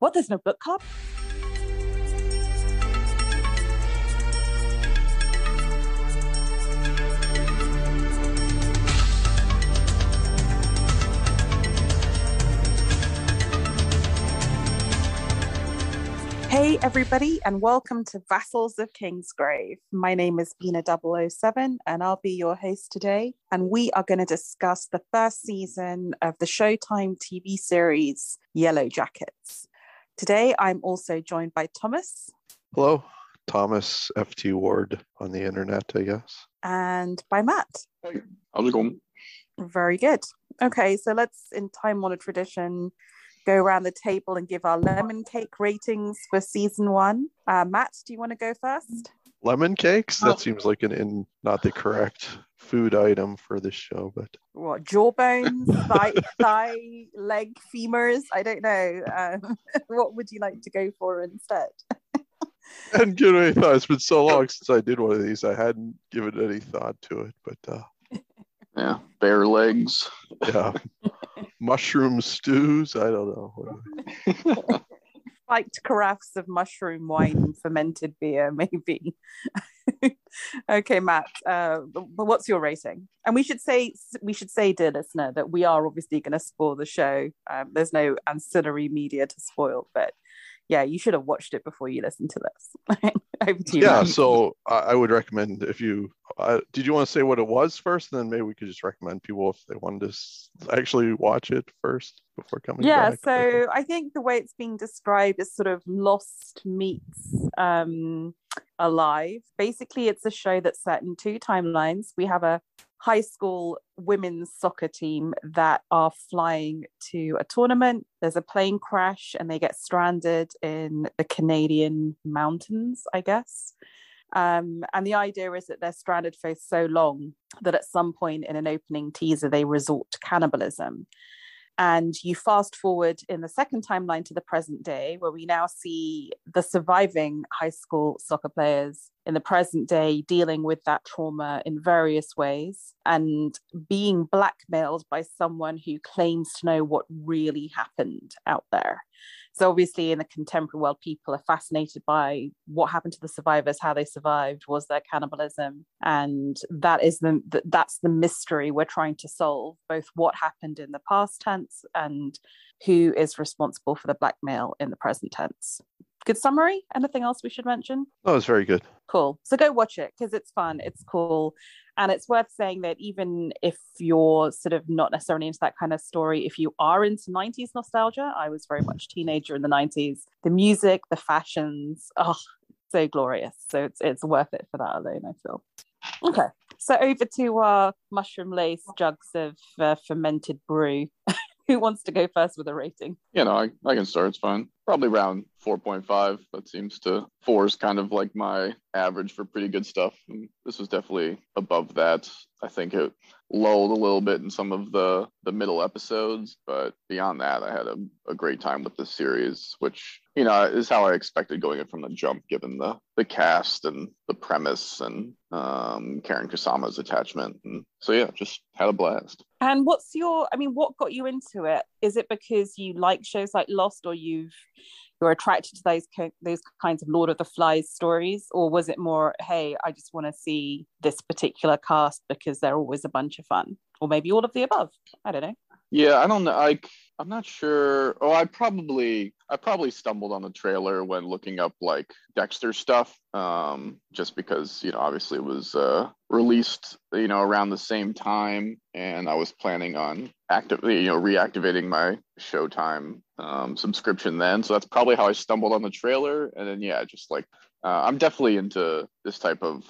What, there's no book club? Hey everybody, and welcome to Vassals of Kingsgrave. My name is Bina 007 and I'll be your host today. And we are going to discuss the first season of the Showtime TV series Yellowjackets. Today I'm also joined by Thomas. Hello, Thomas FT Ward on the internet, I guess. And by Matt. Hey, how's it going? Very good. Okay, so let's, in time-honored tradition, go around the table and give our lemon cake ratings for season 1. Matt, do you want to go first? Lemon cakes? That seems like not the correct food item for this show, but what, jawbones, thigh, leg, femurs? I don't know. What would you like to go for instead? I hadn't given any thought. It's been so long since I did one of these. I hadn't given any thought to it, but yeah, bare legs. Yeah. Mushroom stews, I don't know. Spiked carafes of mushroom wine and fermented beer, maybe. Okay, Matt, what's your rating? And we should say, dear listener, that we are obviously going to spoil the show. There's no ancillary media to spoil, but yeah, you should have watched it before you listened to this. Over to you, Yeah, Matt. so I would recommend, if you did you want to say what it was first, and then maybe we could just recommend people if they wanted to actually watch it first before coming back. So I think the way it's being described is sort of Lost meets Alive. Basically, it's a show that's set in 2 timelines. We have a high school women's soccer team that are flying to a tournament. There's a plane crash and they get stranded in the Canadian mountains, I guess. And the idea is that they're stranded for so long that at some point in an opening teaser, they resort to cannibalism. And you fast forward in the second timeline to the present day, where we now see the surviving high school soccer players in the present day dealing with that trauma in various ways and being blackmailed by someone who claims to know what really happened out there. So obviously in the contemporary world, people are fascinated by what happened to the survivors, how they survived, was there cannibalism? And that's the mystery we're trying to solve, both what happened in the past tense and who is responsible for the blackmail in the present tense. Good summary? Anything else we should mention? Oh, it's very good. Cool. So go watch it because it's fun, it's cool. And it's worth saying that even if you're sort of not necessarily into that kind of story, if you are into 90s nostalgia, I was very much a teenager in the 90s. The music, the fashions, so glorious. So it's worth it for that alone, I feel. Okay. So over to our mushroom lace jugs of fermented brew. Who wants to go first with a rating? I can start. It's fine. Probably around 4.5. That seems 4 is kind of like my average for pretty good stuff. And this was definitely above that. I think it lulled a little bit in some of the middle episodes, but beyond that, I had a great time with the series, which, is how I expected going in from the jump, given the cast and the premise and Karen Kusama's attachment. And so, yeah, just had a blast. And what got you into it? Is it because you like shows like Lost, or you're attracted to those kinds of Lord of the Flies stories? Or was it more, hey, I just want to see this particular cast because they're always a bunch of fun? Or maybe all of the above? I don't know. Yeah, I don't know. I'm not sure. Oh, I probably stumbled on the trailer when looking up like Dexter stuff, just because, obviously it was released, around the same time, and I was planning on reactivating my Showtime subscription then. So that's probably how I stumbled on the trailer. And then, yeah, just like, I'm definitely into this type of,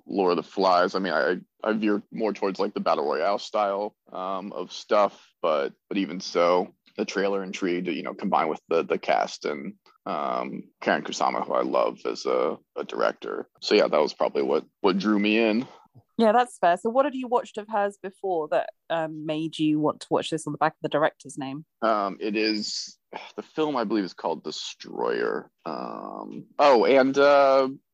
Lord of the Flies. I mean, I veer more towards like the Battle Royale style of stuff, but even so, the trailer intrigued, combined with the cast and Karen Kusama, who I love as a director. So yeah, that was probably what drew me in. Yeah, that's fair. So what have you watched of hers before that made you want to watch this on the back of the director's name? It is, the film I believe is called Destroyer. And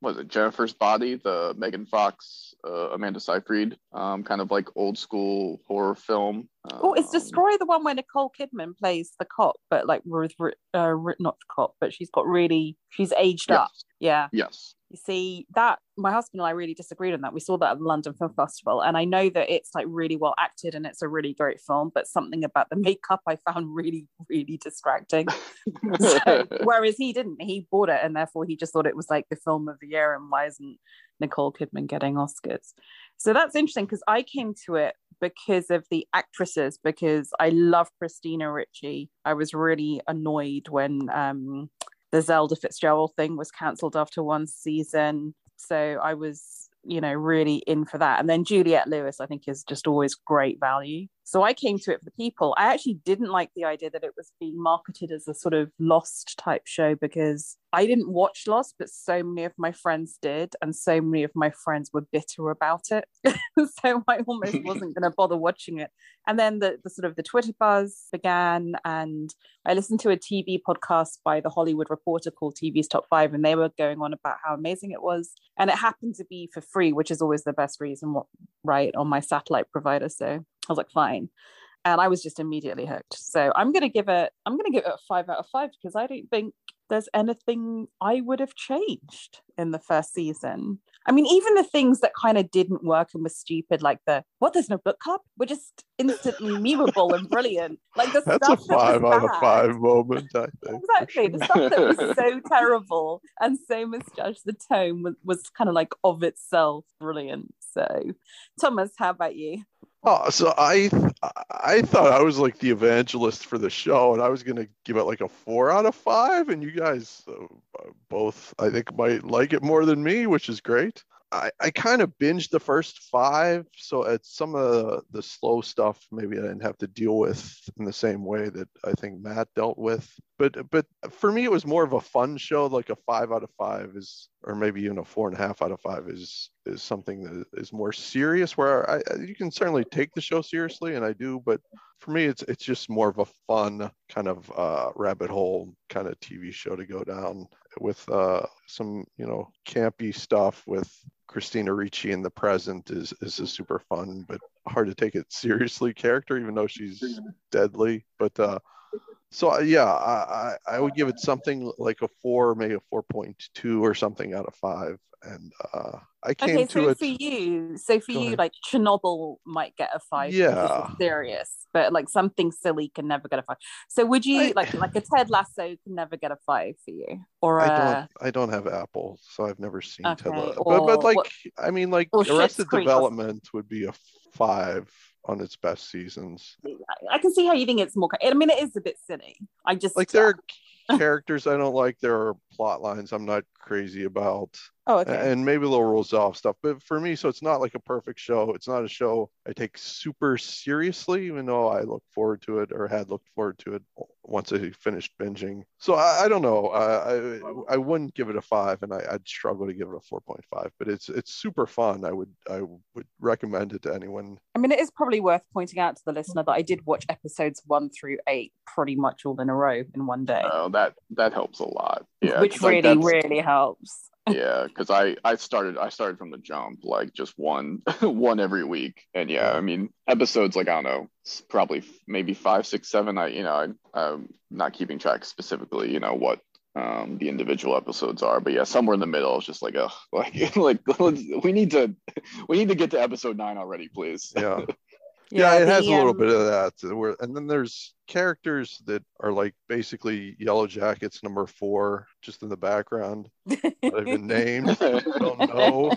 was it Jennifer's Body, the Megan Fox Amanda Seyfried, kind of like old school horror film. Oh, is Destroy the one where Nicole Kidman plays the cop, but like not the cop, but she's aged up. Yeah. Yes. You see, that my husband and I really disagreed on that. We saw that at the London Film Festival, and I know that it's like really well acted and it's a really great film, but something about the makeup I found really, really distracting. So, whereas he didn't. He bought it, and therefore he just thought it was like the film of the year, and why isn't Nicole Kidman getting Oscars? So that's interesting, because I came to it because of the actresses, because I love Christina Ricci. I was really annoyed when the Zelda Fitzgerald thing was cancelled after one season. So I was, really in for that. And then Juliette Lewis, I think, is just always great value. So I came to it for the people. I actually didn't like the idea that it was being marketed as a sort of Lost type show, because I didn't watch Lost, but so many of my friends did. And so many of my friends were bitter about it. So I almost wasn't going to bother watching it. And then the sort of the Twitter buzz began, and I listened to a TV podcast by the Hollywood Reporter called TV's Top 5, and they were going on about how amazing it was. And it happened to be for free, which is always the best reason, right, on my satellite provider. So I was like, fine. And I was just immediately hooked. So I'm going to give it a 5 out of 5, because I don't think there's anything I would have changed in the first season. I mean, even the things that kind of didn't work and were stupid, like there's no book club, were just instantly memeable and brilliant. Like that's stuff a 5 out of 5 moment, I think. Exactly. The stuff that was so terrible and so misjudged, the tone was kind of like of itself brilliant. So, Thomas, how about you? Oh, so I thought I was like the evangelist for the show, and I was gonna give it like a 4 out of 5, and you guys both, I think, might like it more than me, which is great. I kind of binged the first 5, so at some of the slow stuff maybe I didn't have to deal with in the same way that I think Matt dealt with. But for me, it was more of a fun show. Like a 5 out of 5 is, or maybe even a 4.5 out of 5 is something that is more serious, where you can certainly take the show seriously, and I do, but for me, it's just more of a fun kind of rabbit hole kind of TV show to go down with some, campy stuff with Christina Ricci in the present is a super fun but hard to take it seriously character, even though she's deadly. But so yeah, I would give it something like a 4, maybe a 4.2 or something out of 5. And I came to it. For you, like Chernobyl might get a 5 because it's serious, but like something silly can never get a 5. So would you like a Ted Lasso can never get a 5 for you? Or I don't have Apple, so I've never seen Ted Lasso. But like Arrested Development would be a 5 on its best seasons. I can see how you think it's more. I mean, it is a bit silly. I just like there are characters I don't like. There are plot lines I'm not crazy about. Oh, okay. And maybe they'll resolve stuff. But for me, so it's not like a perfect show. It's not a show I take super seriously, even though I look forward to it, or had looked forward to it once I finished binging. So I don't know. I wouldn't give it a 5, and I'd struggle to give it a 4.5. But it's super fun. I would recommend it to anyone. I mean, it is probably worth pointing out to the listener that I did watch episodes 1 through 8 pretty much all in a row in one day. Oh, that helps a lot. Yeah, which really helps. Yeah, because I started from the jump, like just one every week. And yeah, I mean, episodes like, I don't know, probably maybe 5, 6, 7. I'm not keeping track specifically, what the individual episodes are, but yeah, somewhere in the middle it's just like we need to get to episode 9 already, please. Yeah, it has a little bit of that. And then there's characters that are like basically Yellowjackets number 4, just in the background. They've been named. I don't know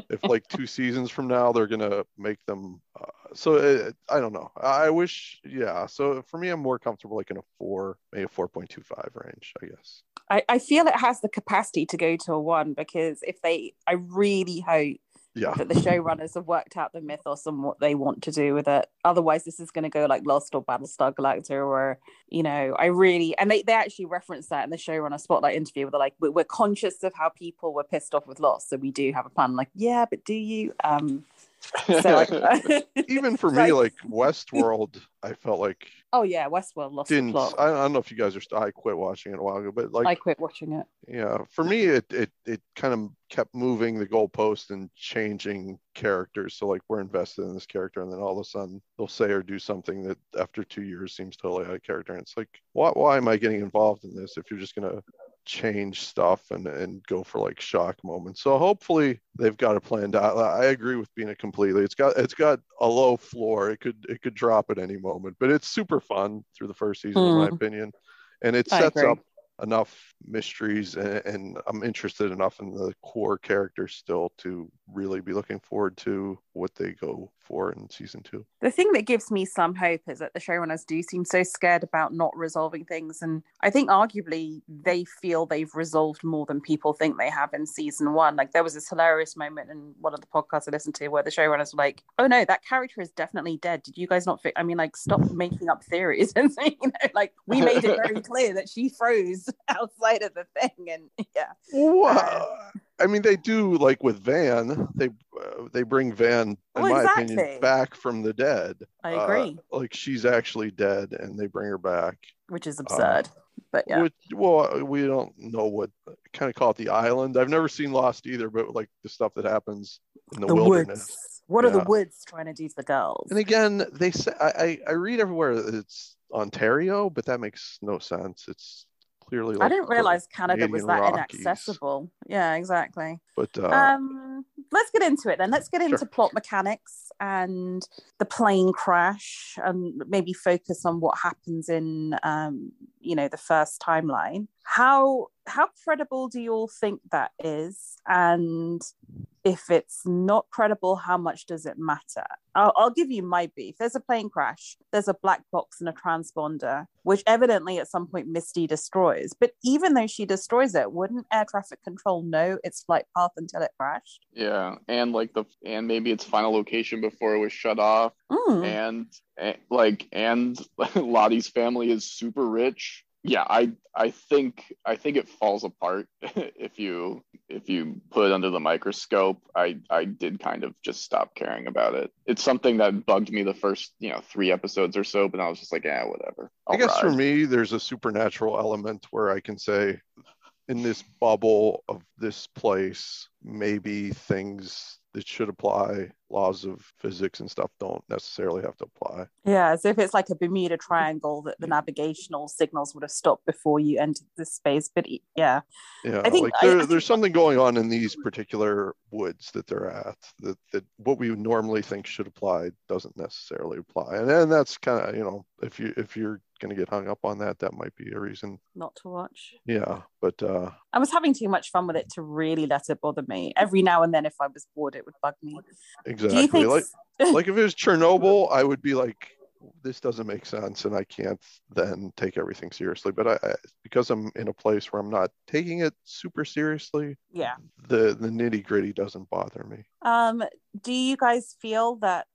if like 2 seasons from now they're gonna make them. I don't know. I wish. Yeah. So for me, I'm more comfortable like in a 4, maybe a 4.25 range, I guess. I feel it has the capacity to go to a 1, because I really hope that the showrunners have worked out the mythos and what they want to do with it. Otherwise, this is going to go like Lost or Battlestar Galactica, or and they actually reference that in the showrunner spotlight interview, where they're like, we're conscious of how people were pissed off with Lost, so we do have a plan. I'm like, yeah, but do you? So even for me, like Westworld, I felt like oh yeah, Westworld lost the plot. I don't know if you guys are. I quit watching it a while ago, but like I quit watching it. Yeah, for me, it kind of kept moving the goalpost and changing characters. So like we're invested in this character, and then all of a sudden they'll say or do something that after 2 years seems totally out of character. And it's like, why am I getting involved in this if you're just gonna change stuff and go for like shock moments? So hopefully they've got it planned out. I agree with Bina completely. It's got a low floor. It could drop at any moment, but it's super fun through the first season, in my opinion, and it sets up enough mysteries, and I'm interested enough in the core characters still to really be looking forward to what they go for in season 2. The thing that gives me some hope is that the showrunners do seem so scared about not resolving things, and I think arguably they feel they've resolved more than people think they have in season 1. Like there was this hilarious moment in one of the podcasts I listened to where the showrunners were like, "Oh no, that character is definitely dead. Did you guys not I mean, like, stop making up theories." And so, like we made it very clear that she froze outside of the thing, and yeah. Well, I mean, they do, like with Van, they bring Van, in my opinion, back from the dead. I agree. Like she's actually dead, and they bring her back, which is absurd. But yeah, we don't know what kind of call it the island. I've never seen Lost either, but like the stuff that happens in the wilderness. Woods. What are the woods trying to do to the girls? And again, they say I read everywhere it's Ontario, but that makes no sense. It's clearly like I didn't realize Canada Canadian was that Rockies. inaccessible. Yeah, exactly. But let's get into it then. Let's get into plot mechanics and the plane crash, and maybe focus on what happens in the first timeline. How credible do you all think that is? And if it's not credible, how much does it matter? I'll give you my beef. There's a plane crash. There's a black box and a transponder, which evidently at some point Misty destroys. But even though she destroys it, wouldn't air traffic control know its flight path until it crashed? Yeah, and maybe its final location before it was shut off. And Lottie's family is super rich. Yeah, I think it falls apart if you put it under the microscope. I did kind of just stop caring about it. It's something that bugged me the first 3 episodes or so, but I was just like, yeah, whatever. I guess for me, there's a supernatural element where I can say, in this bubble of this place, maybe things that should apply, laws of physics and stuff, don't necessarily have to apply. Yeah, as if it's like a Bermuda Triangle that the navigational signals would have stopped before you entered this space. But yeah, I think there's something going on in these particular woods that they're at that what we would normally think should apply doesn't necessarily apply, and then that's kind of if you're going to get hung up on that might be a reason not to watch. Yeah, but I was having too much fun with it to really let it bother me. Every now and then, if I was bored, it would bug me. Exactly. Like if it was Chernobyl, I would be like, this doesn't make sense, and I can't then take everything seriously. But because I'm in a place where I'm not taking it super seriously, yeah, the nitty gritty doesn't bother me. Do you guys feel that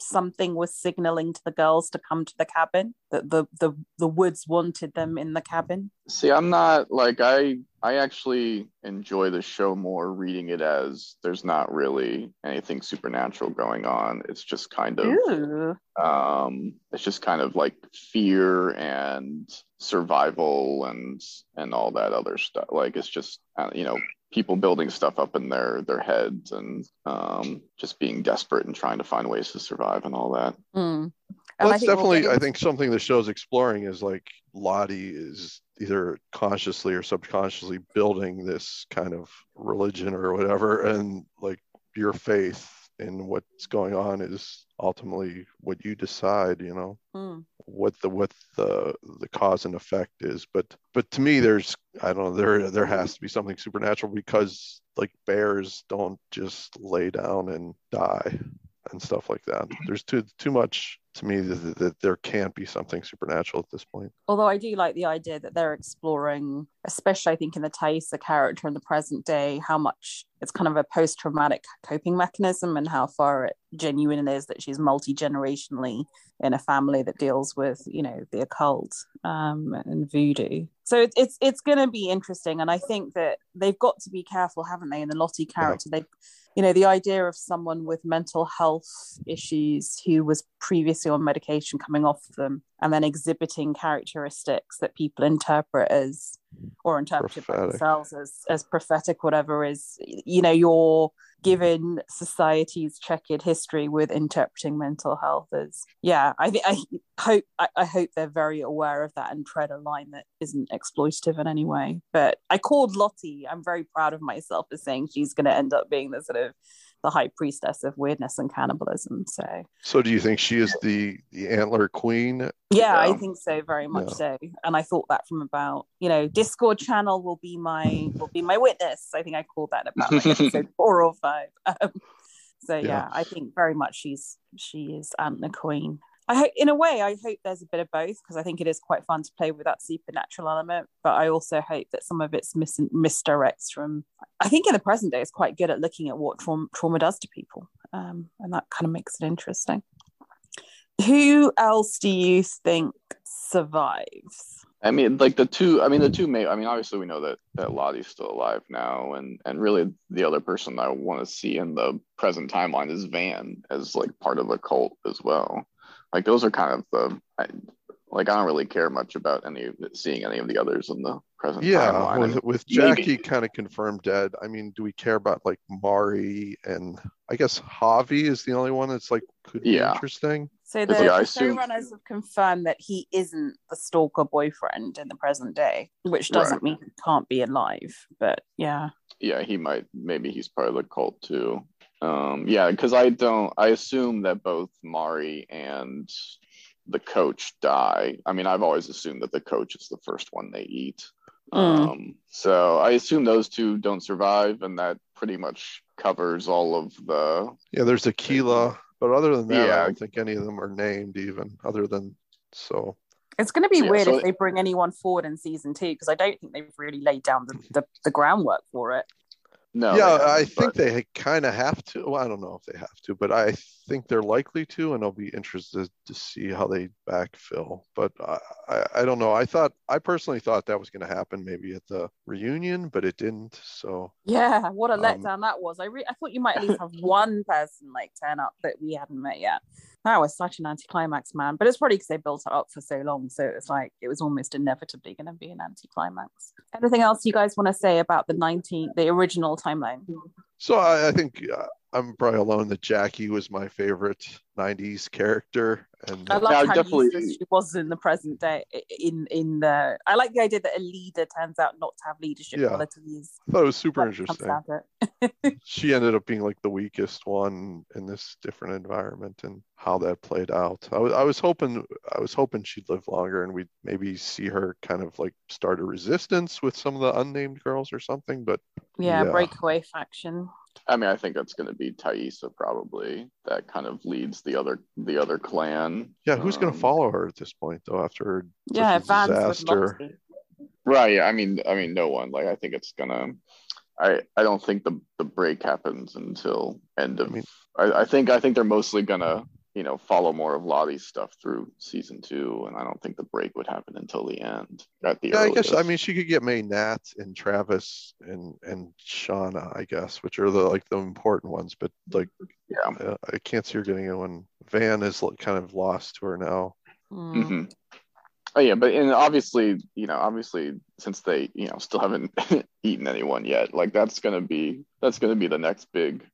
something was signaling to the girls to come to the cabin? That the woods wanted them in the cabin? See, I'm not like I actually enjoy the show more reading it as there's not really anything supernatural going on. It's just kind of like fear and survival and all that other stuff. Like it's just people building stuff up in their heads and just being desperate and trying to find ways to survive and all that. Well, that's definitely, I think, something the show's exploring is like Lottie is either consciously or subconsciously building this kind of religion or whatever, and like your faith in what's going on is ultimately what you decide, what the cause and effect is. But to me, there's, I don't know, there has to be something supernatural, because like bears don't just lay down and die and stuff like that. There's too much to me that there can't be something supernatural at this point. Although I do like the idea that they're exploring, especially I think in the Thaisa character in the present day, how much it's kind of a post-traumatic coping mechanism and how far it genuine is that she's multi-generationally in a family that deals with, you know, the occult and voodoo. So it's going to be interesting. And I think that they've got to be careful, haven't they, in the Lottie character? Yeah. They, you know, the idea of someone with mental health issues who was previously on medication coming off them and then exhibiting characteristics that people interpret as, or interpret by themselves as prophetic, whatever, is, you know, you're given society's checkered history with interpreting mental health as, yeah, I hope they're very aware of that and tread a line that isn't exploitative in any way. But I called Lottie, I'm very proud of myself for saying she's going to end up being the sort of the high priestess of weirdness and cannibalism. So do you think she is the antler queen? Yeah, I think so, very much so. And I thought that from about, you know, Discord channel will be my witness. I think I called that about like episode 4 or 5. So yeah, I think very much she is antler queen. In a way, I hope there's a bit of both, because I think it is quite fun to play with that supernatural element. But I also hope that some of it's misdirects from, I think in the present day, it's quite good at looking at what trauma does to people. And that kind of makes it interesting. Who else do you think survives? I mean, like the two main, I mean, obviously we know that Lottie's still alive now, and really the other person I want to see in the present timeline is Van as like part of a cult as well. Like those are kind of I don't really care much about seeing any of the others in the present timeline. Yeah, with Jackie kind of confirmed dead. I mean, do we care about like Mari, and I guess Javi is the only one that's like could be interesting. So the showrunners have confirmed that he isn't the stalker boyfriend in the present day, which doesn't mean he can't be alive. But yeah, maybe he's part of the cult too. Because I assume that both Mari and the coach die. I mean, I've always assumed that the coach is the first one they eat. So I assume those two don't survive, and that pretty much covers all of the... Yeah, there's Aquila, but other than that, I don't think any of them are named even, other than so... It's going to be weird if they bring anyone forward in season 2, because I don't think they've really laid down the groundwork for it. No, yeah, I think they kind of have to. Well, I don't know if they have to, but I think they're likely to, and I'll be interested to see how they backfill. But I don't know. I personally thought that was going to happen maybe at the reunion, but it didn't. So yeah, what a letdown that was. I thought you might at least have one person like turn up that we hadn't met yet. That was such an anticlimax, man. But it's probably because they built it up for so long. So it's like it was almost inevitably going to be an anticlimax. Anything else you guys want to say about the original timeline? So I think I'm probably alone that Jackie was my favorite 90s character. And I love how useless she was in the present day. I like the idea that a leader turns out not to have leadership qualities. I thought it was super interesting. She ended up being like the weakest one in this different environment, and how that played out. I was hoping she'd live longer, and we'd maybe see her kind of like start a resistance with some of the unnamed girls or something. But breakaway faction. I mean, I think that's going to be Thaisa probably. That kind of leads the other clan. Yeah, who's going to follow her at this point though? After disaster, right? Yeah, I mean, no one. Like, I think it's gonna. I don't think the break happens until end of. I think they're mostly gonna follow more of Lottie's stuff through season 2, and I don't think the break would happen until the end. I guess she could get May Nat and Travis and Shauna, I guess, which are the important ones. But I can't see her getting it when Van is kind of lost to her now. Mm-hmm. Oh yeah, but obviously since they still haven't eaten anyone yet, like that's gonna be the next big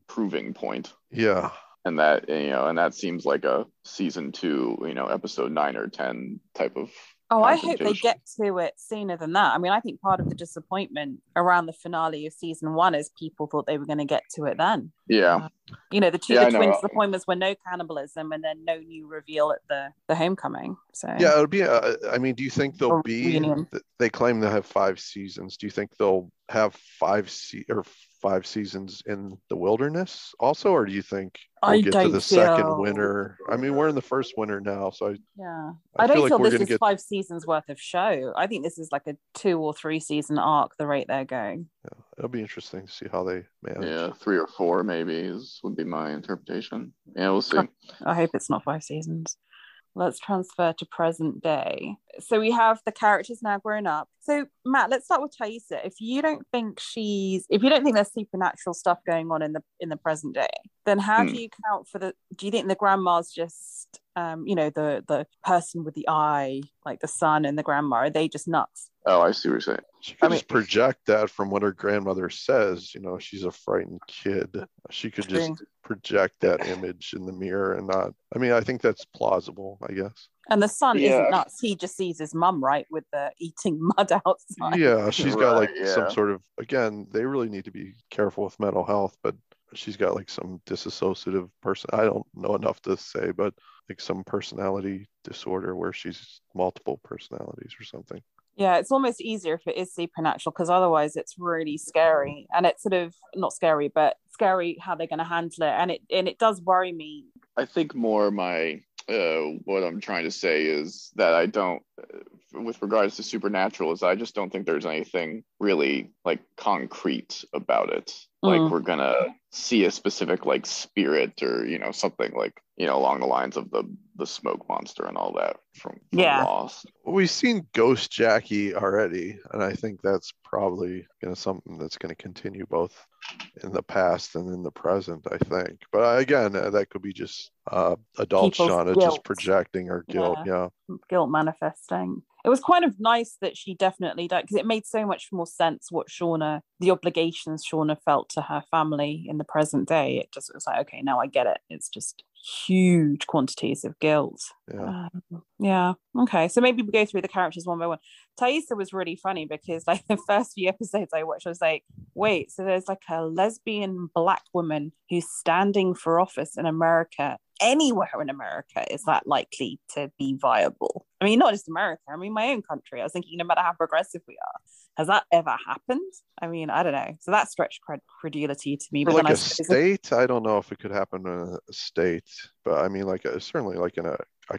proving point. Yeah. And that seems like a season 2, episode 9 or 10 type of. Oh, I hope they get to it sooner than that. I mean, I think part of the disappointment around the finale of season 1 is people thought they were going to get to it then. Yeah. The twins' disappointments were no cannibalism and then no new reveal at the homecoming. So yeah, it'll be. Do you think there'll be? They claim they'll have 5 seasons. Do you think they'll have 5 5 seasons in the wilderness also, or do you think we'll I get to don't the second feel. winter? I mean, we're in the first winter now, so Yeah. I I feel don't like feel we're this going to is get. 5 seasons worth of show. I think this is like a 2 or 3 season arc, the rate they're going. Yeah, it'll be interesting to see how they manage. Yeah, 3 or 4 maybe would be my interpretation. Yeah, we'll see. I hope it's not 5 seasons. Let's transfer to present day. So we have the characters now grown up. So Matt, let's start with Thaisa. If you don't think there's supernatural stuff going on in the present day, then how do you count for do you think the grandma's just the person with the eye, like the son and the grandma, are they just nuts? Oh, I see what you're saying. She could just project that from what her grandmother says. She's a frightened kid. She could just project that image in the mirror and not. I mean, I think that's plausible, I guess. And the son isn't nuts. He just sees his mum, right, with the eating mud outside. Yeah, she's got like some sort of, again, they really need to be careful with mental health, but she's got like some disassociative person. I don't know enough to say, but like some personality disorder where she's multiple personalities or something. Yeah, it's almost easier if it is supernatural, because otherwise it's really scary, and it's sort of not scary, but scary how they're going to handle it, and it does worry me. I think more my what I'm trying to say is that I don't, with regards to supernatural, is I just don't think there's anything really like concrete about it. Like we're gonna see a specific like spirit or something like along the lines of the smoke monster and all that from Lost. We've seen Ghost Jackie already, and I think that's probably something that's going to continue both in the past and in the present, I think. But again, that could be just adult Shauna just projecting her guilt. Yeah, guilt manifesting. It was kind of nice that she definitely died, because it made so much more sense what the obligations Shauna felt to her family in the present day. It just was like, okay, now I get it. It's just huge quantities of guilt. Okay, so maybe we go through the characters one by one. Thaisa was really funny because like the first few episodes I watched, I was like, wait, so there's like a lesbian black woman who's standing for office in America. Anywhere in America is that likely to be viable? I mean, not just America, I mean my own country. I was thinking, no matter how progressive we are, has that ever happened? I mean, I don't know. So that stretched credulity to me. But like a state, I don't know if it could happen in a state, but I mean, like certainly like in a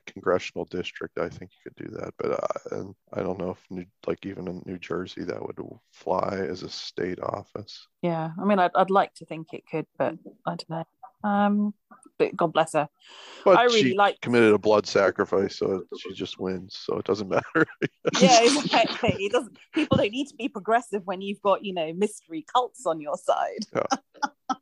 congressional district, I think you could do that. But and I don't know if even in New Jersey that would fly as a state office. Yeah, I mean, I'd like to think it could, but I don't know. But God bless her. But I really committed a blood sacrifice, so she just wins. So it doesn't matter. Yeah, exactly. It doesn't. People don't need to be progressive when you've got mystery cults on your side. Yeah.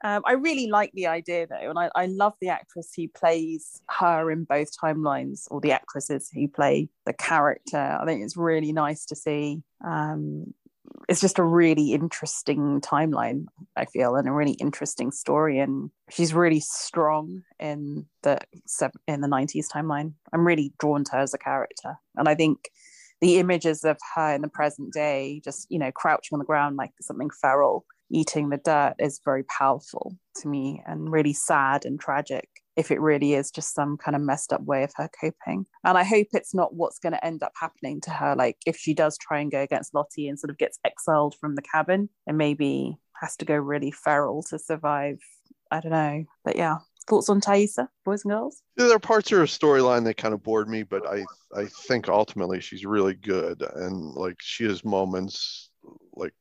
I really like the idea though, and I love the actress who plays her in both timelines, or the actresses who play the character. I think it's really nice to see. It's just a really interesting timeline, I feel, and a really interesting story. And she's really strong in the 90s timeline. I'm really drawn to her as a character. And I think the images of her in the present day, just, crouching on the ground like something feral, eating the dirt, is very powerful to me and really sad and tragic, if it really is just some kind of messed up way of her coping. And I hope it's not what's going to end up happening to her, like if she does try and go against Lottie and sort of gets exiled from the cabin and maybe has to go really feral to survive. I don't know. But yeah, thoughts on Thaisa, boys and girls? Yeah, there are parts of her storyline that kind of bored me, but I think ultimately she's really good, and like she has moments, like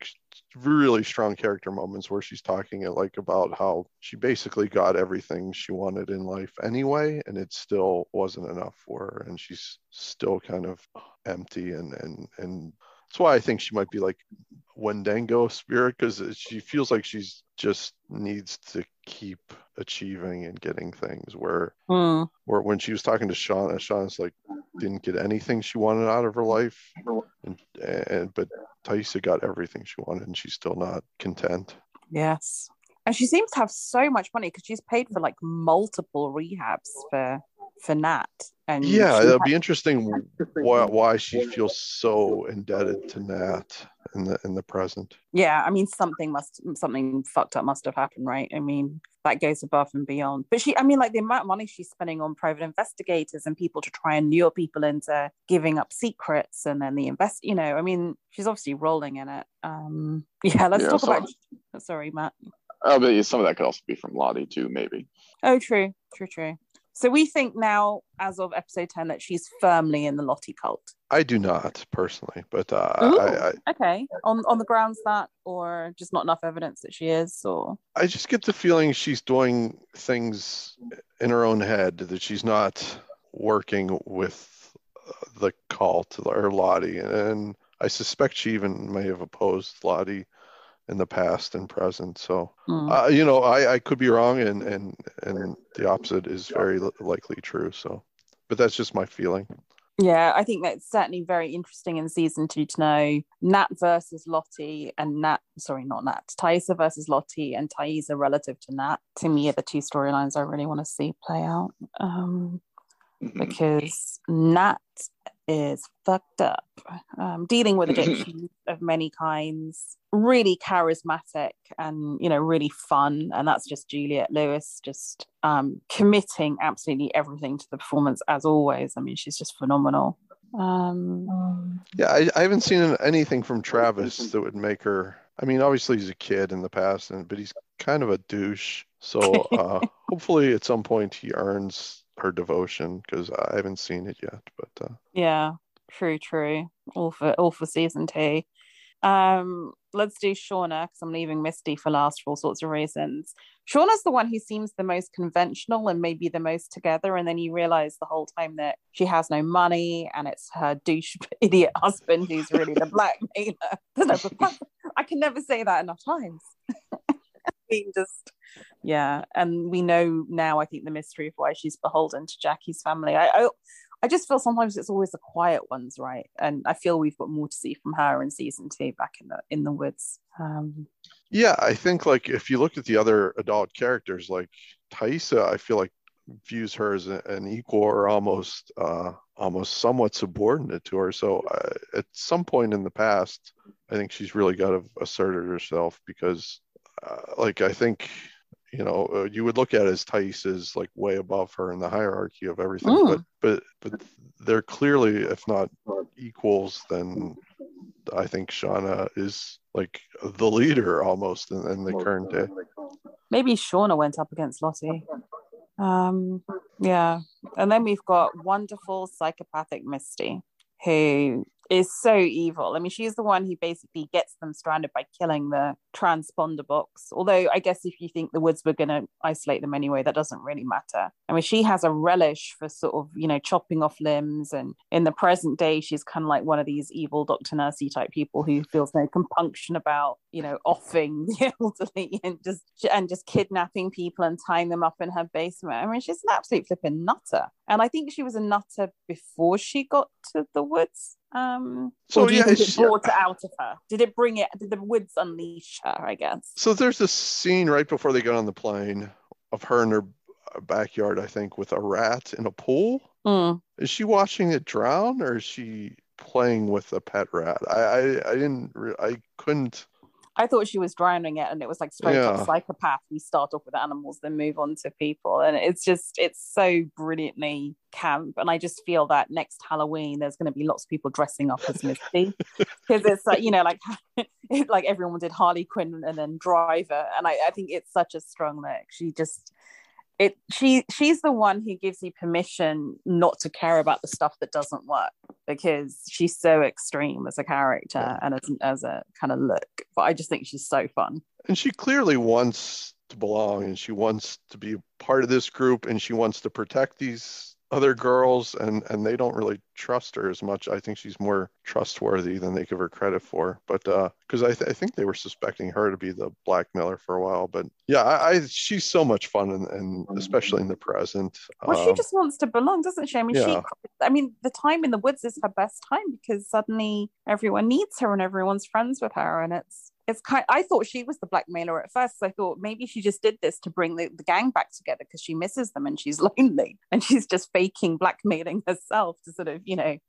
really strong character moments where she's talking like about how she basically got everything she wanted in life anyway, and it still wasn't enough for her, and she's still kind of empty, and that's why I think she might be like Wendigo spirit, because she feels like she's just needs to keep achieving and getting things, where when she was talking to Shauna's like didn't get anything she wanted out of her life, but Thaisa got everything she wanted, and she's still not content. Yes, and she seems to have so much money because she's paid for like multiple rehabs for Nat. And yeah, it'll be interesting why she feels so indebted to Nat, in the present. Yeah, I mean, something fucked up must have happened, right? I mean, that goes above and beyond. But I mean, like the amount of money she's spending on private investigators and people to try and lure people into giving up secrets, and then I mean, she's obviously rolling in it. Let's talk about. Sorry, Matt. Oh, but some of that could also be from Lottie too, maybe. Oh, true. So we think now, as of episode 10, that she's firmly in the Lottie cult. I do not personally, but okay. On the grounds that, or just not enough evidence that she is, or I just get the feeling she's doing things in her own head, that she's not working with the cult or Lottie, and I suspect she even may have opposed Lottie in the past and present. So, I could be wrong, and the opposite is very likely true. So, but that's just my feeling. Yeah, I think that's certainly very interesting in season 2 to know Nat versus Lottie, and Thaisa versus Lottie, and Thaisa relative to Nat. To me, are the two storylines I really want to see play out. Because Nat is fucked up, dealing with addiction of many kinds, really charismatic and really fun, and that's just Juliette Lewis just committing absolutely everything to the performance as always. I mean, she's just phenomenal. I haven't seen anything from Travis that would make her. I mean, obviously he's a kid in the past, but he's kind of a douche. So hopefully at some point he earns her devotion, because I haven't seen it yet. But yeah, true. All for season 2. Let's do Shauna, because I'm leaving Misty for last for all sorts of reasons. Shauna's the one who seems the most conventional and maybe the most together, and then you realize the whole time that she has no money and it's her douche idiot husband who's really the blackmailer. I can never say that enough times. And we know now, I think, the mystery of why she's beholden to Jackie's family. I just feel sometimes it's always the quiet ones, right? And I feel we've got more to see from her in season 2 back in the woods. I think, like, if you look at the other adult characters, like Thaisa, I feel like views her as an equal, or almost somewhat subordinate to her. So at some point in the past, I think she's really got to asserted herself, because I think you would look at it as Thaisa's like way above her in the hierarchy of everything, but they're clearly, if not equals, then I think Shauna is like the leader almost in the current day. Maybe Shauna went up against Lottie. And then we've got wonderful psychopathic Misty, who is so evil. I mean, she's the one who basically gets them stranded by killing the transponder box. Although I guess if you think the woods were going to isolate them anyway, that doesn't really matter. I mean, she has a relish for sort of, chopping off limbs. And in the present day, she's kind of like one of these evil Dr. Nursey type people who feels no compunction about, offing the elderly and just kidnapping people and tying them up in her basement. I mean, she's an absolute flipping nutter. And I think she was a nutter before she got to the woods. So do you think it brought it out of her? Did the woods unleash her, I guess? So there's this scene right before they get on the plane of her in her backyard, I think, with a rat in a pool. Is she watching it drown, or is she playing with a pet rat? I couldn't. I thought she was drowning it, and it was like straight up psychopath. We start off with animals, then move on to people, and it's so brilliantly camp. And I just feel that next Halloween there's going to be lots of people dressing up as Misty, because it's like like everyone did Harley Quinn and then Driver, and I think it's such a strong look. She's the one who gives you permission not to care about the stuff that doesn't work, because she's so extreme as a character and as a kind of look. But I just think she's so fun. And she clearly wants to belong, and she wants to be part of this group, and she wants to protect these other girls, and they don't really trust her as much. I think she's more trustworthy than they give her credit for. But because I think they were suspecting her to be the blackmailer for a while. But she's so much fun, and especially in the present. Well, she just wants to belong, doesn't she? I mean, the time in the woods is her best time, because suddenly everyone needs her and everyone's friends with her, and it's I thought she was the blackmailer at first. I thought maybe she just did this to bring the gang back together because she misses them and she's lonely, and she's just faking blackmailing herself to sort of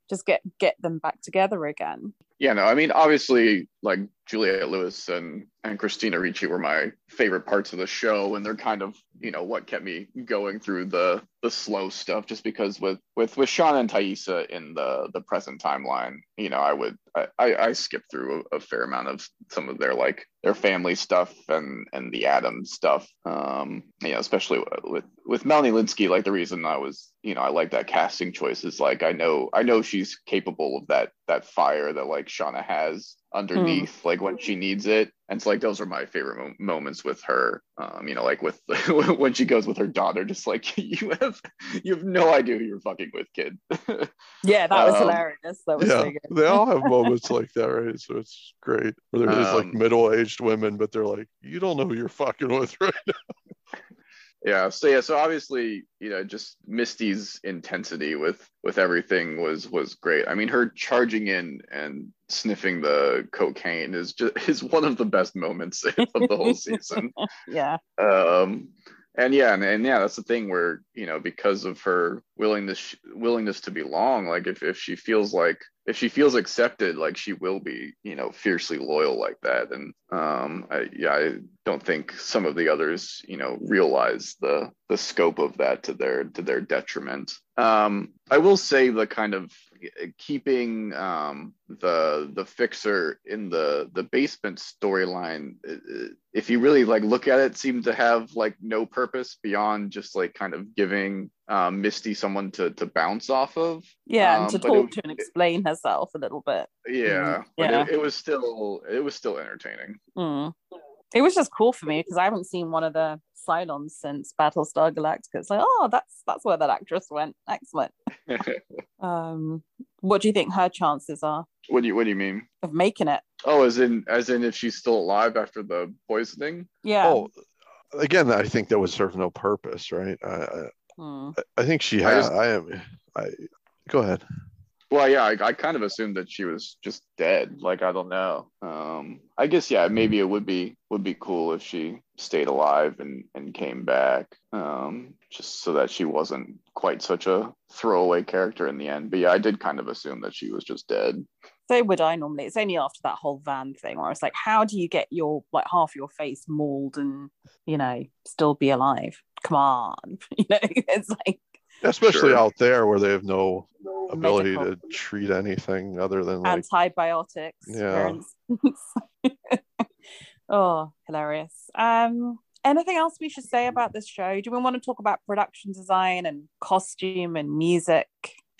just get them back together again. Yeah, no, I mean, obviously, like Juliette Lewis and Christina Ricci were my favorite parts of the show, and they're kind of, what kept me going through the slow stuff. Just because with Shauna and Thaisa in the present timeline, I skipped through a fair amount of some of their family stuff and the Adam stuff. Especially with Melanie Linsky, like the reason I like that casting choice is like I know she's capable of that fire that like Shauna has underneath, like when she needs it. And it's like those are my favorite moments with her. Like with when she goes with her daughter, just like you have no idea who you're fucking with, kid. Yeah, that was hilarious. That was so good. They all have moments like that, right? So it's great. Where there's like middle-aged women, but they're like, you don't know who you're fucking with right now. Yeah. So obviously, just Misty's intensity with everything was great. I mean, her charging in and sniffing the cocaine is one of the best moments of the whole season. Yeah. And that's the thing where, because of her willingness to belong, like if she feels accepted, like she will be, fiercely loyal like that. And I don't think some of the others, realize the scope of that to their detriment. I will say the kind of keeping the fixer in the basement storyline, if you really like look at it, seemed to have like no purpose beyond just like kind of giving Misty someone to bounce off of. Yeah, and to talk to and explain herself a little bit. Yeah, but it was still entertaining. It was just cool for me because I haven't seen one of the Cylons since Battlestar Galactica. It's like, oh, that's where that actress went. Excellent. What do you think her chances are? What do you mean? Of making it? Oh, as in if she's still alive after the poisoning? Yeah. Oh, again, I think that would serve no purpose, right? I think she has. Go ahead. Well, yeah, I kind of assumed that she was just dead. Like, I don't know. I guess, yeah, maybe it would be cool if she stayed alive and came back, just so that she wasn't quite such a throwaway character in the end. But yeah, I did kind of assume that she was just dead. So would I normally. It's only after that whole van thing where it's like, how do you get your like half your face mauled and still be alive? Come on, it's like. Especially out there where they have no ability to treat anything other than like antibiotics. Yeah. Oh, hilarious. Anything else we should say about this show? Do we want to talk about production design and costume and music?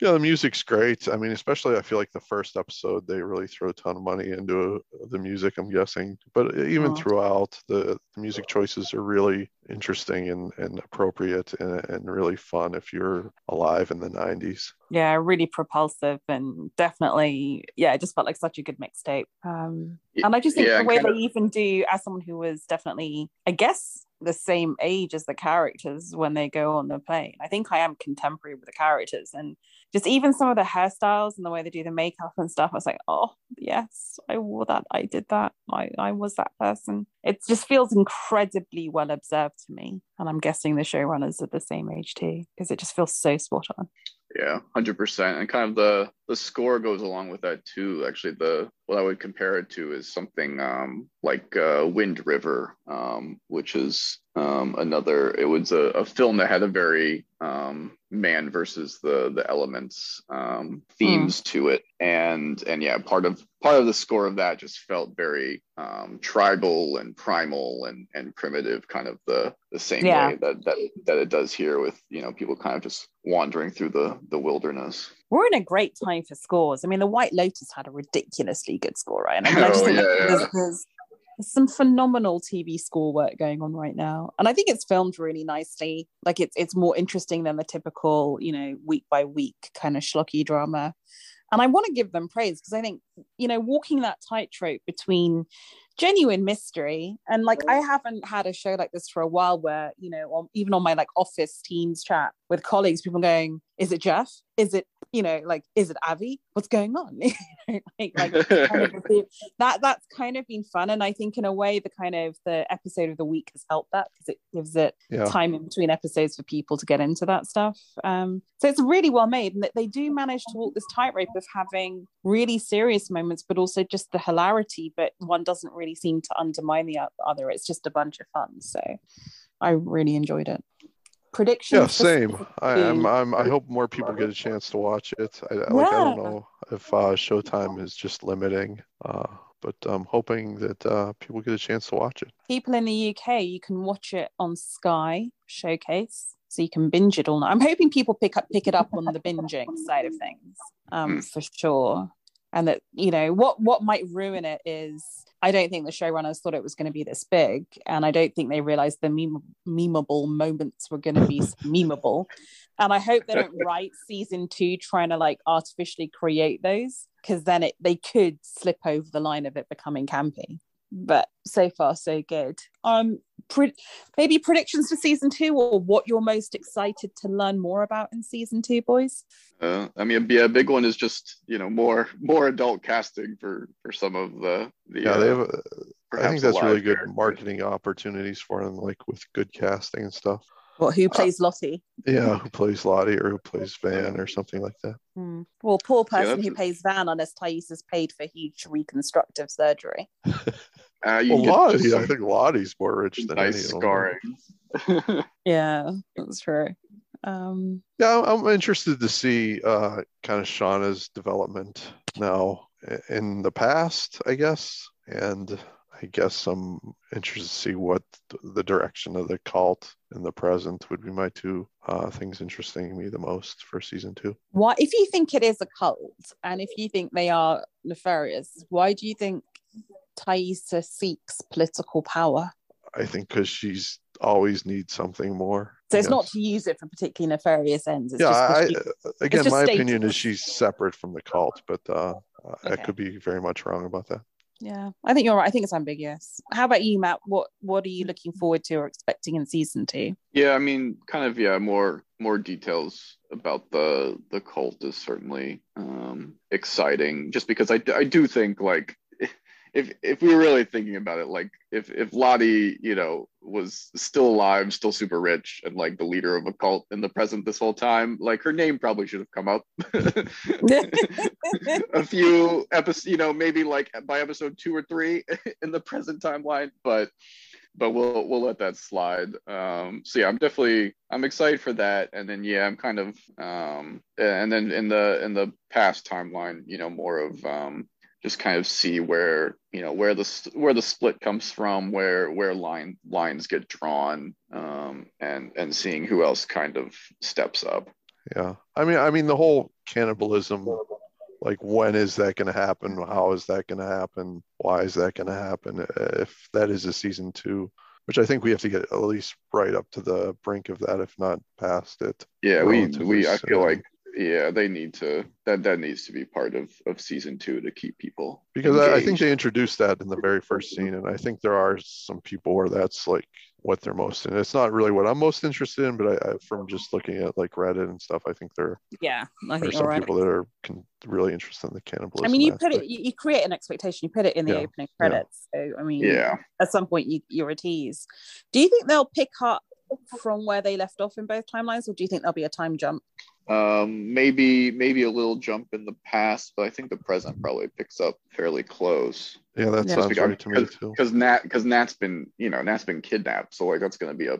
Yeah, the music's great. I mean, especially I feel like the first episode, they really throw a ton of money into the music, I'm guessing. But even throughout, the music choices are really interesting and appropriate and really fun if you're alive in the 90s. Yeah, really propulsive and definitely, it just felt like such a good mixtape. And I just think the way they even do, as someone who was definitely, I guess, the same age as the characters when they go on the plane. I think I am contemporary with the characters, and just even some of the hairstyles and the way they do the makeup and stuff, I was like, oh yes, I wore that, I did that, I was that person. It just feels incredibly well observed to me, and I'm guessing the showrunners are the same age too, because it just feels so spot on. Yeah, 100%. And kind of the score goes along with that too. Actually, what I would compare it to is something like Wind River, which is it was a film that had a very man versus the elements themes to it, and yeah, part of the score of that just felt very tribal and primal and primitive, kind of the same way that it does here with people kind of just wandering through the wilderness. We're in a great time for scores. I mean, the White Lotus had a ridiculously good score, right? And I just think there's some phenomenal TV score work going on right now, and I think it's filmed really nicely. Like it's more interesting than the typical week by week kind of schlocky drama. And I want to give them praise because I think walking that tightrope between genuine mystery and like I haven't had a show like this for a while where even on my like office teams chat with colleagues, people going, is it Jeff, is it like, is it Avi? What's going on? That's kind of been fun. And I think in a way the episode of the week has helped that, because it gives it time in between episodes for people to get into that stuff. So it's really well made, and they do manage to walk this tightrope of having really serious moments, but also just the hilarity, but one doesn't really seem to undermine the other. It's just a bunch of fun. So I really enjoyed it. Predictions? Yeah, same. I hope more people get a chance to watch it. I don't know if Showtime is just limiting, but I'm hoping that people get a chance to watch it. People in the UK, you can watch it on Sky Showcase, so you can binge it all night. I'm hoping people pick it up on the binging side of things, for sure. And that, what might ruin it is, I don't think the showrunners thought it was going to be this big, and I don't think they realized the memeable moments were going to be memeable. And I hope they don't write season 2 trying to like artificially create those, because then they could slip over the line of it becoming campy. But so far so good. Maybe predictions for season 2, or what you're most excited to learn more about in season 2, boys? A big one is just more adult casting for some of the they have I think that's really good marketing opportunities for them, like with good casting and stuff. Who plays Lottie? Yeah, who plays Lottie, or who plays Van, or something like that. Well, poor person who plays Van, unless Thais is paid for huge reconstructive surgery. Lottie, I think Lottie's more rich than any of them. Yeah, that's true. I'm interested to see kind of Shauna's development now in the past, I guess, and I guess I'm interested to see what the direction of the cult in the present would be. My two things interesting me the most for season 2. Why, if you think it is a cult, and if you think they are nefarious, why do you think Thaisa seeks political power? I think because she's always needs something more. So it's not to use it for particularly nefarious ends. It's my opinion is she's separate from the cult, but I could be very much wrong about that. Yeah, I think you're right. I think it's ambiguous. How about you, Matt? What are you looking forward to or expecting in season 2? Yeah, more details about the cult is certainly exciting. Just because I do think, like, if we were really thinking about it, like if Lottie, was still alive, still super rich, and like the leader of a cult in the present this whole time, like her name probably should have come up a few episodes, maybe like by episode 2 or 3 in the present timeline, but we'll let that slide. So yeah, I'm excited for that. And then I'm kind of and then in the past timeline, more of just kind of see where the split comes from, where lines get drawn, and seeing who else kind of steps up. Yeah, I mean the whole cannibalism, like, when is that going to happen? How is that going to happen? Why is that going to happen? If that is a season 2, which I think we have to get at least right up to the brink of that, if not past it. Yeah, I feel like they need to, that needs to be part of season 2 to keep people, because I think they introduced that in the very first scene, and I think there are some people where that's like what they're most in. It's not really what I'm most interested in, but I from just looking at like Reddit and stuff, I think there are some people that are really interested in the cannibalism. I mean, you create an expectation, you put it in the opening credits. So I mean, at some point you're at ease. Do you think they'll pick up from where they left off in both timelines, or do you think there'll be a time jump? Maybe a little jump in the past, but I think the present probably picks up fairly close. Yeah, that sounds right to me too. Because Nat's been kidnapped, so like that's going to be a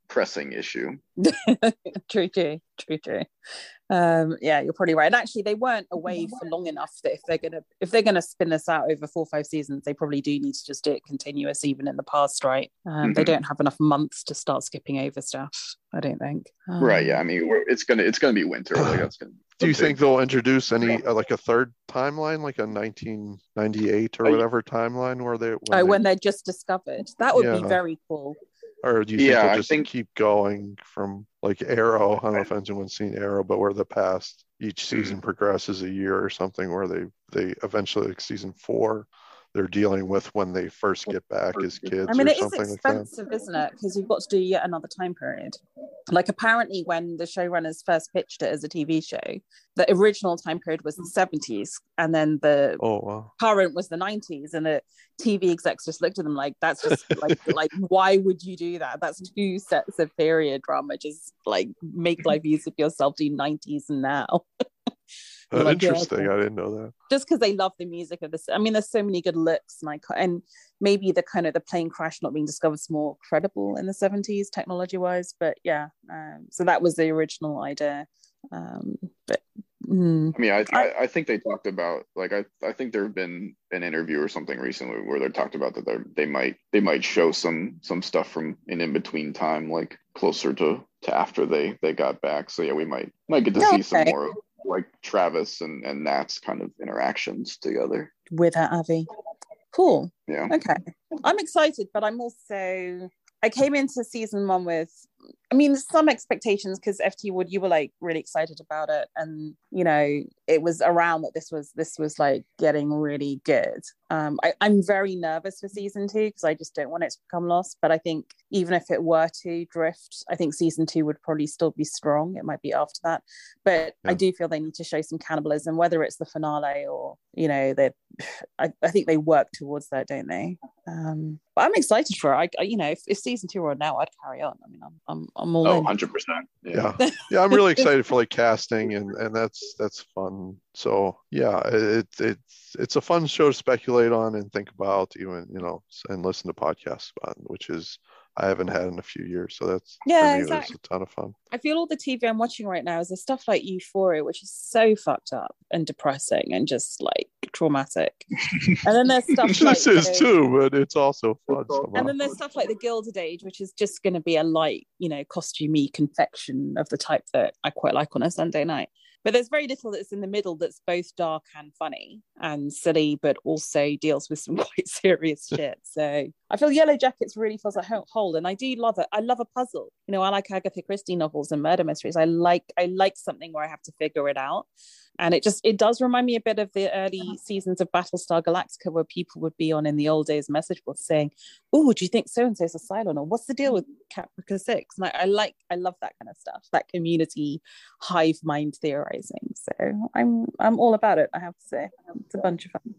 pressing issue. True. You're probably right. And actually, they weren't away for long enough that if they're gonna spin this out over 4 or 5 seasons, they probably do need to just do it continuous, even in the past, right? They don't have enough months to start skipping over stuff, I don't think. Right. Yeah. I mean, it's gonna be winter. Like that's gonna. Do you think they'll introduce any like a third timeline, like a 1998 or whatever timeline, when they're just discovered? That would be very cool. Or do you think they'll just keep going from like Arrow? I don't know if anyone's seen Arrow, but where the past each season progresses a year or something, where they eventually, like season 4, they're dealing with when they first get back as kids. I mean, or it is something like that. expensive, isn't it? Because you've got to do yet another time period. Like, apparently, when the showrunners first pitched it as a TV show, the original time period was the 70s, and then the current was the 90s. And the TV execs just looked at them like, that's just like why would you do that? That's two sets of period drama. Just like make life easy for yourself, do 90s and now. Interesting. I didn't know that. Just because they love the music of this. I mean, there's so many good looks, and maybe the kind of the plane crash not being discovered is more credible in the 70s technology wise. But yeah, so that was the original idea. I mean, I think they talked about, like, I think there have been an interview or something recently where they talked about that they might show some stuff from in between time, like closer to after they got back. So yeah, we might get to see some more of like Travis and Nat's kind of interactions together with Avi. Cool. Yeah. Okay. I'm excited, but I came into season 1 with, I mean, some expectations, because FT Wood, you were like really excited about it, and you know, it was around that this was like getting really good. I'm very nervous for season 2 because I just don't want it to become lost. But I think even if it were to drift, I think season 2 would probably still be strong. It might be after that, but I do feel they need to show some cannibalism, whether it's the finale or, you know, I think they work towards that, don't they? But I'm excited for it. You know, if season 2 were now, I'd carry on. I mean, I'm all in. 100%. Yeah. I'm really excited for like casting, and that's fun. So yeah, it's a fun show to speculate on and think about, even, you know, and listen to podcasts on, which is I haven't had in a few years. So that's, for me, exactly. It was a ton of fun. I feel all the TV I'm watching right now is the stuff like Euphoria, which is so fucked up and depressing and just like traumatic. And then there's stuff this is too, but it's also fun somehow. And then there's stuff like The Gilded Age, which is just going to be a light, you know, costumey confection of the type that I quite like on a Sunday night. But there's very little that's in the middle that's both dark and funny and silly, but also deals with some quite serious shit. So I feel Yellowjackets really fills a hole, and I do love it. I love a puzzle. You know, I like Agatha Christie novels and murder mysteries. I like something where I have to figure it out. And it does remind me a bit of the early seasons of Battlestar Galactica, where people would be on in the old days message boards saying, "Oh, do you think so and so's a Cylon?" Or "What's the deal with Caprica 6?" And I love that kind of stuff, that community hive mind theorizing. So I'm all about it, I have to say. It's a bunch of fun.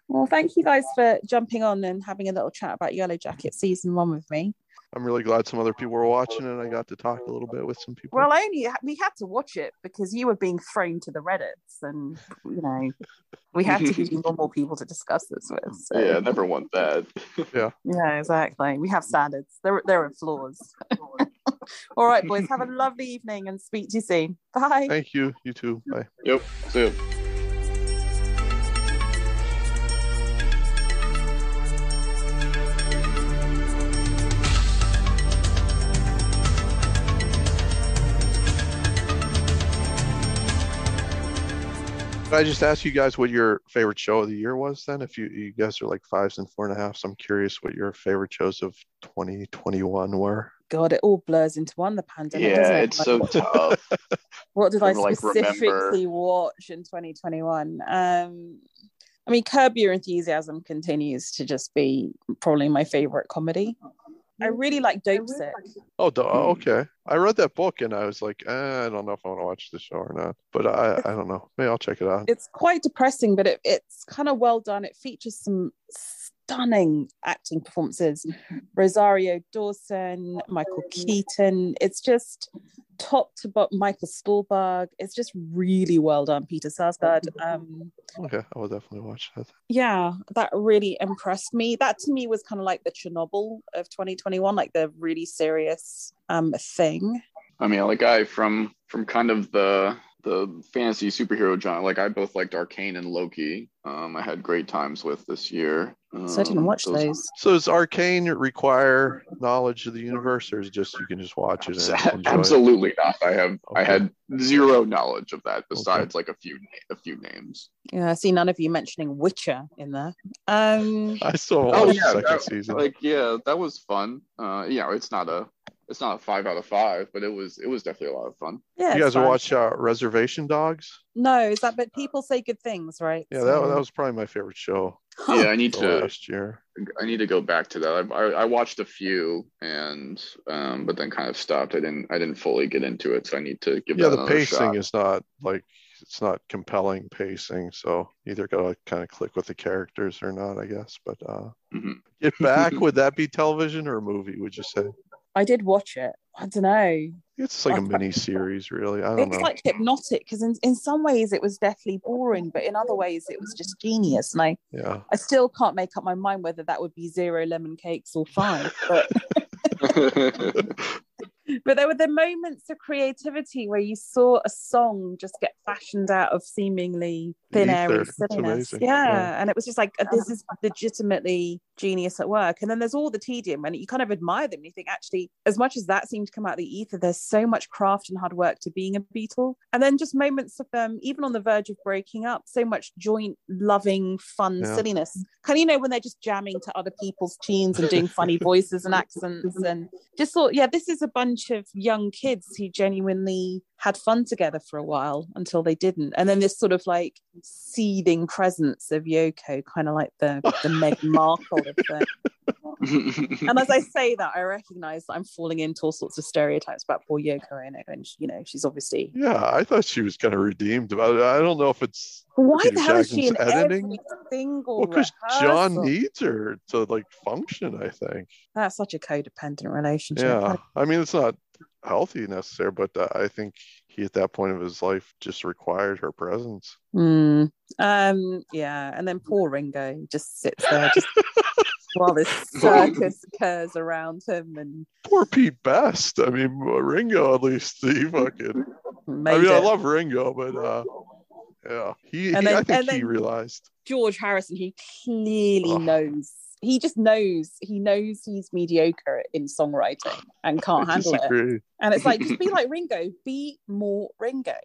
Well, thank you guys for jumping on and having a little chat about Yellowjackets season 1 with me. I'm really glad some other people were watching, and I got to talk a little bit with some people. Well, we had to watch it because you were being thrown to the Reddits, and you know, we had to be normal people to discuss this with. So. Yeah, never want that. Yeah, exactly. We have standards. There are flaws. All right, boys. Have a lovely evening, and speak to you soon. Bye. Thank you. You too. Bye. Yep. See you. Can I just ask you guys what your favorite show of the year was then? If you guys are like 5s and 4.5s, I'm curious what your favorite shows of 2021 were. God, it all blurs into one, the pandemic. Yeah, it's so tough. What did I specifically watch in 2021? I mean, Curb Your Enthusiasm continues to just be probably my favorite comedy. I really like Dope Sick. Oh, okay. I read that book and I was like, I don't know if I want to watch the show or not. But I don't know. Maybe I'll check it out. It's quite depressing, but it's kind of well done. It features some stunning acting performances. Rosario Dawson, Michael Keaton. It's just top to bottom. Michael Stuhlbarg. It's just really well done. Peter Sarsgaard. Okay, I will definitely watch that. Yeah, that really impressed me. That to me was kind of like the Chernobyl of 2021, like the really serious thing. I mean, like from kind of the fantasy superhero genre, like I both liked Arcane and Loki. I had great times with this year. So I didn't watch those. So does Arcane require knowledge of the universe, or is it just you can just watch it and enjoy Absolutely not. I had zero knowledge of that besides like a few names. Yeah, I see none of you mentioning Witcher in there. I saw the second season. Like, yeah, that was fun. You know, it's not a it's not a 5 out of 5, but it was definitely a lot of fun. Yeah, You it's guys fun. watch Reservation Dogs? No, is that? But people say good things, right? Yeah, So- that was probably my favorite show Yeah, I need for to last year. go back to that. I watched a few and but then kind of stopped. I didn't fully get into it, so I need to give Yeah, that the another pacing shot. is not like, it's not compelling pacing, so either gotta kind of click with the characters or not, I guess. But Mhm. Get Back, would that be television or a movie, would you say? I did watch it. I don't know. It's like a mini series, really. I don't It's know. like hypnotic because in some ways it was deathly boring, but in other ways it was just genius. And Yeah. I still can't make up my mind whether that would be 0 lemon cakes or 5. But there were the moments of creativity where you saw a song just get fashioned out of seemingly thin, airy Ether. It's silliness. amazing. Yeah. And it was just like, this is legitimately genius at work. And then there's all the tedium, and you kind of admire them. You think, actually, as much as that seemed to come out of the ether, there's so much craft and hard work to being a Beatle. And then just moments of them, even on the verge of breaking up, so much joint, loving, fun silliness. Kind of, when they're just jamming to other people's tunes and doing funny voices and accents, and just thought, this is a bunch of young kids who genuinely had fun together for a while until they didn't. And then this sort of like seething presence of Yoko, kind of like the Meghan Markle of the. And as I say that, I recognize that I'm falling into all sorts of stereotypes about poor Yoko Ono, and she's obviously. Yeah, I thought she was kind of redeemed about it. I don't know if it's why Peter the hell is she in Jackson's editing. every single Well, because rehearsal? John needs her to like function, I think. That's such a codependent relationship. Yeah, I mean, it's not healthy necessarily, but I think he at that point of his life just required her presence. Yeah, and then poor Ringo just sits there just while this circus occurs around him. And poor Pete Best. I mean, Ringo, at least he fucking. I love Ringo, but yeah, I think he realized. George Harrison, he clearly knows. He just knows. He knows he's mediocre in songwriting and can't handle it. And it's like, just be like Ringo. Be more Ringo.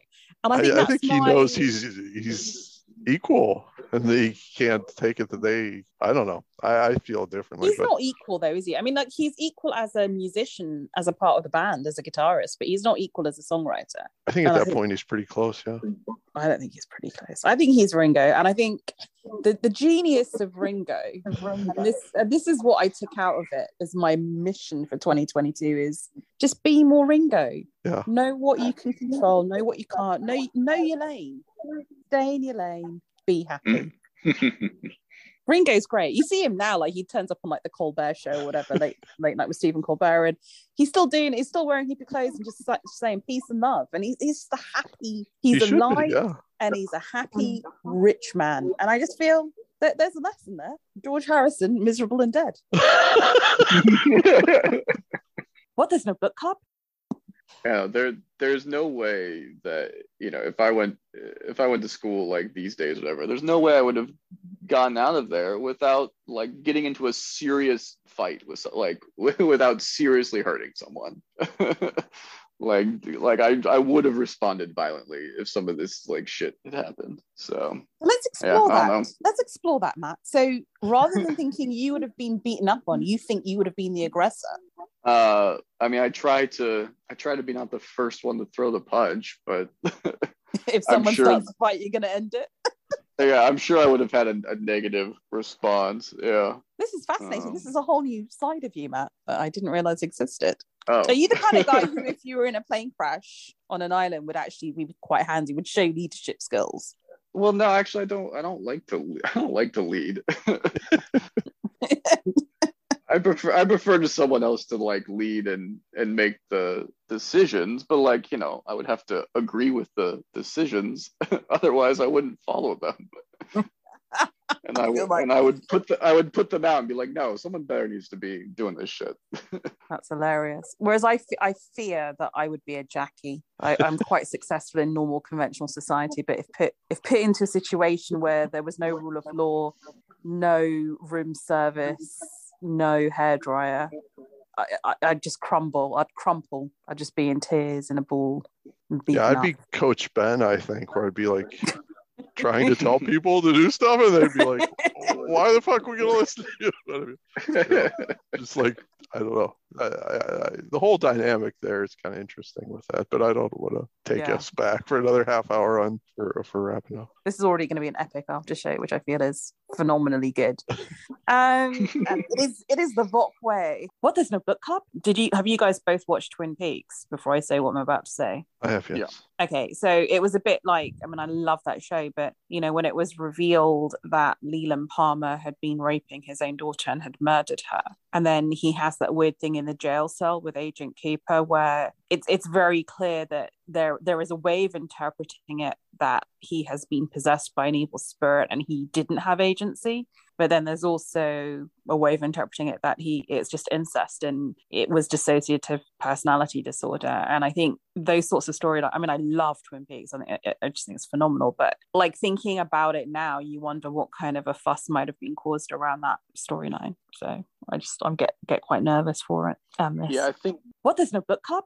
And I think he knows he's equal, and they can't take it that they. I don't know. I feel differently. He's not equal though, is he? I mean, like, he's equal as a musician, as a part of the band, as a guitarist, but he's not equal as a songwriter. I think at that point he's pretty close. Yeah. I don't think he's pretty close. I think he's Ringo, and I think the genius of Ringo, and this is what I took out of it as my mission for 2022, is just be more Ringo. Yeah. Know what you can control, know what you can't. Know your lane. Stay in your lane. Be happy. Ringo's great. You see him now, like he turns up on like the Colbert Show or whatever, late night with Stephen Colbert, and he's still wearing hippie clothes and just saying peace and love. And he's just a happy. He's alive, and he's a happy rich man. And I just feel that there's a lesson there. George Harrison, miserable and dead. What? There's no book club? Yeah, there's no way that, if I went to school like these days or whatever, there's no way I would have gotten out of there without like getting into a serious fight without seriously hurting someone. like I would have responded violently if some of this like shit had happened. So let's explore that. Let's explore that, Matt. So rather than thinking you would have been beaten up on, you think you would have been the aggressor? I mean, I try to be not the first one to throw the punch, but if someone starts a fight, you're going to end it. Yeah, I'm sure I would have had a negative response. Yeah. This is fascinating. This is a whole new side of you, Matt, that I didn't realize existed. Oh. Are you the kind of guy who, if you were in a plane crash on an island, would actually be quite handy, would show leadership skills? Well, no, actually, I don't like to lead. I prefer to someone else to like lead and make the decisions, but like, I would have to agree with the decisions, otherwise I wouldn't follow them. And I would put them out and be like, no, someone better needs to be doing this shit. That's hilarious. Whereas I fear that I would be a Jackie. I'm quite successful in normal conventional society, but if put into a situation where there was no rule of law, no room service, no hairdryer, I'd just crumble. I'd crumple. I'd just be in tears in a ball. I'd be Coach Ben, I think, where I'd be like trying to tell people to do stuff, and they'd be like, "Why the fuck are we gonna listen to you?" Just like, I don't know. the whole dynamic there is kind of interesting with that, but I don't want to take Yeah. us back for another half hour on for wrapping up. This is already going to be an epic after show, which I feel is phenomenally good. And it is the Vok way. What, there's no book club? Have you guys both watched Twin Peaks before I say what I'm about to say? I have, yes. Yeah. Okay, so it was a bit like, I mean, I love that show, but when it was revealed that Leland Palmer had been raping his own daughter and had murdered her, and then he has that weird thing in the jail cell with Agent Cooper where it's very clear that there is a way of interpreting it that he has been possessed by an evil spirit and he didn't have agency. But then there's also a way of interpreting it that it's just incest and it was dissociative personality disorder. And I think those sorts of storylines, I mean, I love Twin Peaks. I just think it's phenomenal. But like thinking about it now, you wonder what kind of a fuss might have been caused around that storyline. So I get quite nervous for it. Yeah, I think. What, there's no book club?